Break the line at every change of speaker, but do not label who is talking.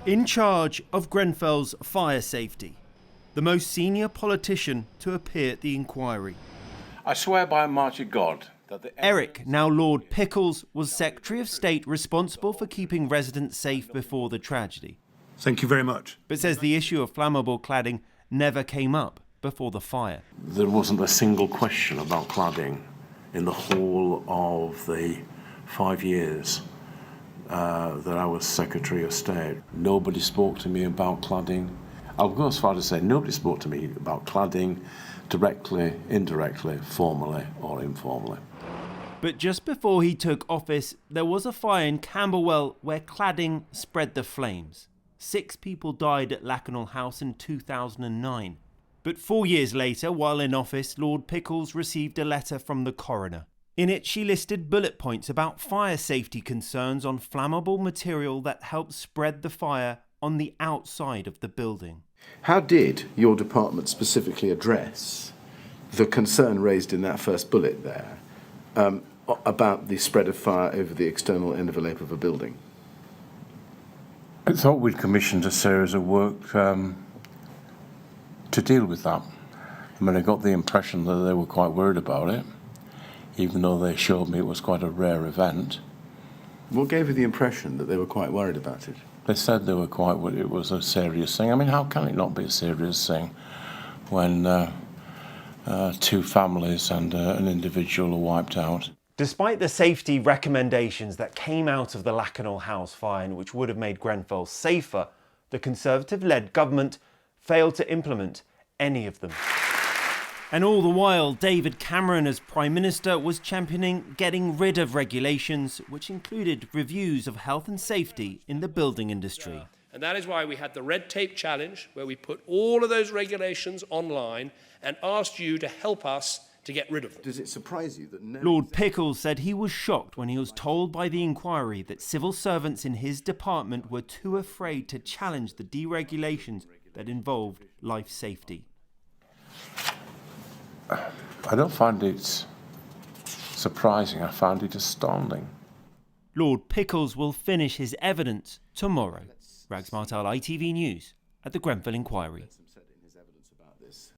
In charge of Grenfell's fire safety, the most senior politician to appear at the inquiry.
I swear by a march of God that the...
Eric, now Lord Pickles, was Secretary of State responsible for keeping residents safe before the tragedy.
Thank you very much.
But says the issue of flammable cladding never came up before the fire.
There wasn't a single question about cladding in the whole of the 5 years that I was Secretary of State. Nobody spoke to me about cladding. I'll go as far as to say nobody spoke to me about cladding directly, indirectly, formally or informally.
But just before he took office, there was a fire in Camberwell where cladding spread the flames. 6 people died at Lakanal House in 2009. But 4 years later, while in office, Lord Pickles received a letter from the coroner. In it, she listed bullet points about fire safety concerns on flammable material that helped spread the fire on the outside of the building.
How did your department specifically address the concern raised in that first bullet there about the spread of fire over the external envelope of a building?
I thought we'd commissioned a series of work to deal with that. I mean, I got the impression that they were quite worried about it, even though they showed me it was quite a rare event.
What gave you the impression that they were quite worried about it?
They said they were it was a serious thing. I mean, how can it not be a serious thing when 2 families and an individual are wiped out?
Despite the safety recommendations that came out of the Lakanal House fire, which would have made Grenfell safer, the Conservative-led government failed to implement any of them. And all the while, David Cameron, as Prime Minister, was championing getting rid of regulations, which included reviews of health and safety in the building industry.
And that is why we had the red tape challenge, where we put all of those regulations online and asked you to help us to get rid of them.
Does it surprise you that
Lord Pickles said he was shocked when he was told by the inquiry that civil servants in his department were too afraid to challenge the deregulations that involved life safety.
I don't find it surprising, I find it astounding.
Lord Pickles will finish his evidence tomorrow. Rags Martel, ITV News, at the Grenfell Inquiry.